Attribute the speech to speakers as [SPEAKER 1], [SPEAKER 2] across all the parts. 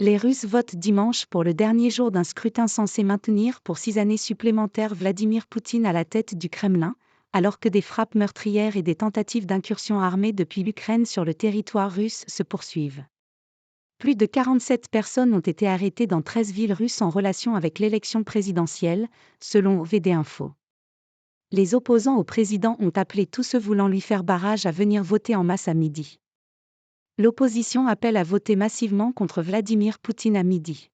[SPEAKER 1] Les Russes votent dimanche pour le dernier jour d'un scrutin censé maintenir pour 6 années supplémentaires Vladimir Poutine à la tête du Kremlin, alors que des frappes meurtrières et des tentatives d'incursion armée depuis l'Ukraine sur le territoire russe se poursuivent. Plus de 47 personnes ont été arrêtées dans 13 villes russes en relation avec l'élection présidentielle, selon VD Info. Les opposants au président ont appelé tous ceux voulant lui faire barrage à venir voter en masse à midi. L'opposition appelle à voter massivement contre Vladimir Poutine à midi.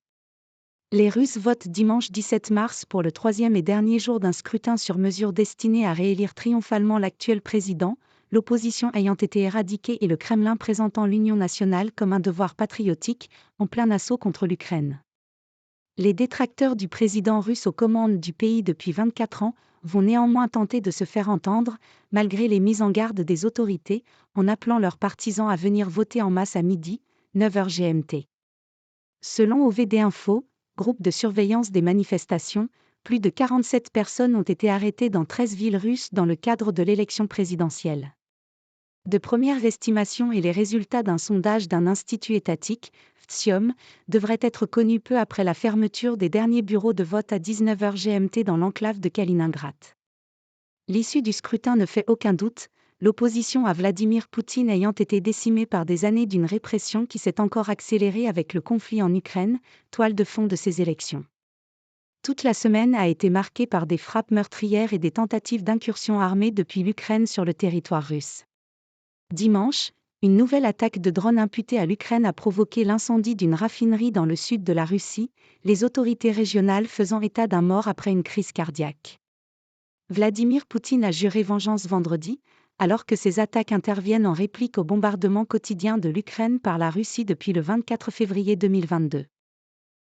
[SPEAKER 1] Les Russes votent dimanche 17 mars pour le troisième et dernier jour d'un scrutin sur mesure destiné à réélire triomphalement l'actuel président, l'opposition ayant été éradiquée et le Kremlin présentant l'Union nationale comme un devoir patriotique, en plein assaut contre l'Ukraine. Les détracteurs du président russe aux commandes du pays depuis 24 ans vont néanmoins tenter de se faire entendre, malgré les mises en garde des autorités, en appelant leurs partisans à venir voter en masse à midi, 9h GMT. Selon OVD Info, groupe de surveillance des manifestations, plus de 47 personnes ont été arrêtées dans 13 villes russes dans le cadre de l'élection présidentielle. De premières estimations et les résultats d'un sondage d'un institut étatique, FTSIOM, devraient être connus peu après la fermeture des derniers bureaux de vote à 19h GMT dans l'enclave de Kaliningrad. L'issue du scrutin ne fait aucun doute, l'opposition à Vladimir Poutine ayant été décimée par des années d'une répression qui s'est encore accélérée avec le conflit en Ukraine, toile de fond de ces élections. Toute la semaine a été marquée par des frappes meurtrières et des tentatives d'incursion armée depuis l'Ukraine sur le territoire russe. Dimanche, une nouvelle attaque de drone imputée à l'Ukraine a provoqué l'incendie d'une raffinerie dans le sud de la Russie, les autorités régionales faisant état d'un mort après une crise cardiaque. Vladimir Poutine a juré vengeance vendredi, alors que ces attaques interviennent en réplique au bombardement quotidien de l'Ukraine par la Russie depuis le 24 février 2022.